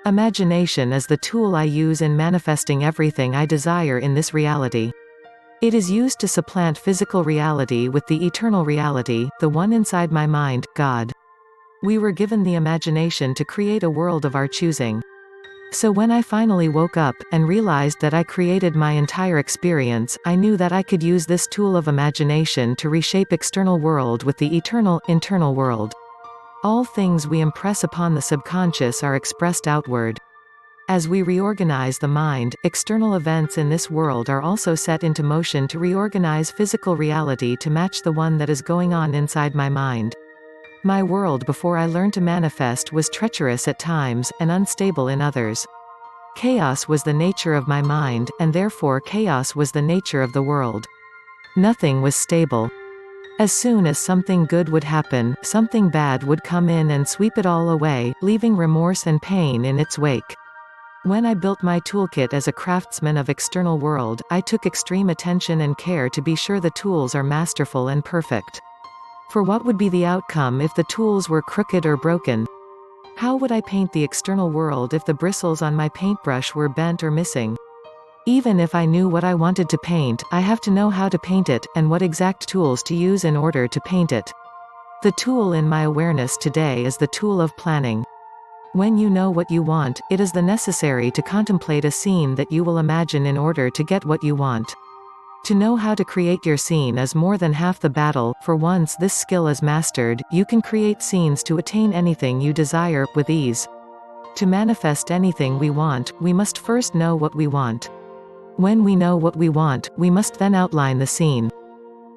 Imagination is the tool I use in manifesting everything I desire in this reality. It is used to supplant physical reality with the eternal reality, the one inside my mind, God. We were given the imagination to create a world of our choosing. So when I finally woke up, and realized that I created my entire experience, I knew that I could use this tool of imagination to reshape external world with the eternal, internal world. All things we impress upon the subconscious are expressed outward. As we reorganize the mind, external events in this world are also set into motion to reorganize physical reality to match the one that is going on inside my mind. My world before I learned to manifest was treacherous at times, and unstable in others. Chaos was the nature of my mind, and therefore chaos was the nature of the world. Nothing was stable. As soon as something good would happen, something bad would come in and sweep it all away, leaving remorse and pain in its wake. When I built my toolkit as a craftsman of external world, I took extreme attention and care to be sure the tools are masterful and perfect. For what would be the outcome if the tools were crooked or broken? How would I paint the external world if the bristles on my paintbrush were bent or missing? Even if I knew what I wanted to paint, I have to know how to paint it, and what exact tools to use in order to paint it. The tool in my awareness today is the tool of planning. When you know what you want, it is the necessary to contemplate a scene that you will imagine in order to get what you want. To know how to create your scene is more than half the battle, for once this skill is mastered, you can create scenes to attain anything you desire, with ease. To manifest anything we want, we must first know what we want. When we know what we want, we must then outline the scene.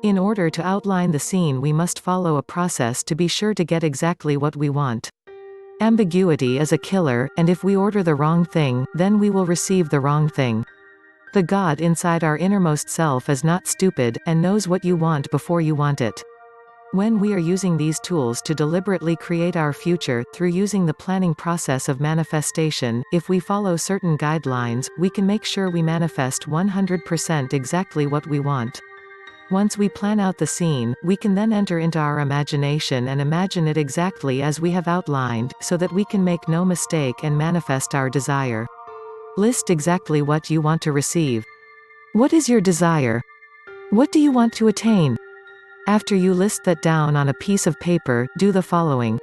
In order to outline the scene, we must follow a process to be sure to get exactly what we want. Ambiguity is a killer, and if we order the wrong thing, then we will receive the wrong thing. The God inside our innermost self is not stupid, and knows what you want before you want it. When we are using these tools to deliberately create our future, through using the planning process of manifestation, if we follow certain guidelines, we can make sure we manifest 100% exactly what we want. Once we plan out the scene, we can then enter into our imagination and imagine it exactly as we have outlined, so that we can make no mistake and manifest our desire. List exactly what you want to receive. What is your desire? What do you want to attain? After you list that down on a piece of paper, do the following.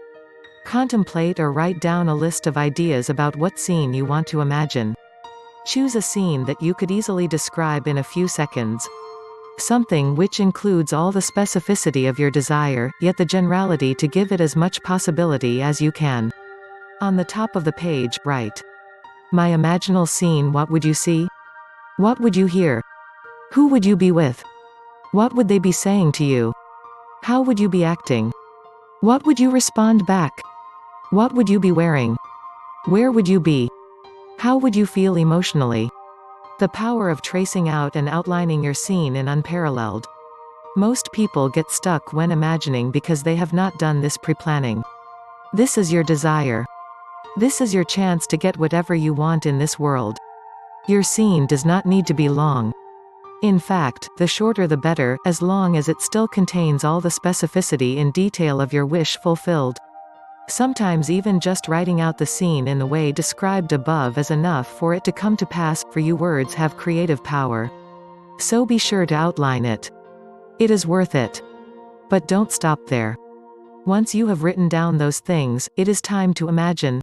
Contemplate or write down a list of ideas about what scene you want to imagine. Choose a scene that you could easily describe in a few seconds. Something which includes all the specificity of your desire, yet the generality to give it as much possibility as you can. On the top of the page, write, "My imaginal scene. What would you see? What would you hear? Who would you be with? What would they be saying to you? How would you be acting? What would you respond back? What would you be wearing? Where would you be? How would you feel emotionally?" The power of tracing out and outlining your scene is unparalleled. Most people get stuck when imagining because they have not done this pre-planning. This is your desire. This is your chance to get whatever you want in this world. Your scene does not need to be long. In fact, the shorter the better, as long as it still contains all the specificity in detail of your wish fulfilled. Sometimes even just writing out the scene in the way described above is enough for it to come to pass, for you words have creative power. So be sure to outline it. It is worth it. But don't stop there. Once you have written down those things, it is time to imagine.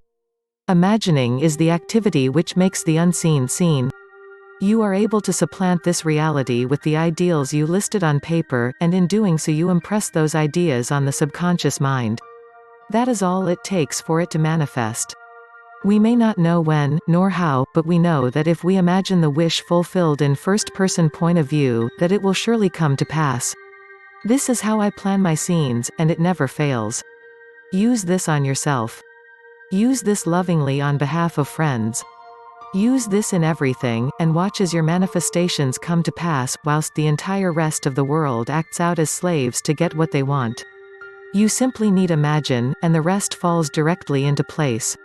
Imagining is the activity which makes the unseen seen. You are able to supplant this reality with the ideals you listed on paper, and in doing so you impress those ideas on the subconscious mind. That is all it takes for it to manifest. We may not know when, nor how, but we know that if we imagine the wish fulfilled in first-person point of view, that it will surely come to pass. This is how I plan my scenes, and it never fails. Use this on yourself. Use this lovingly on behalf of friends. Use this in everything, and watch as your manifestations come to pass, whilst the entire rest of the world acts out as slaves to get what they want. You simply need imagine, and the rest falls directly into place.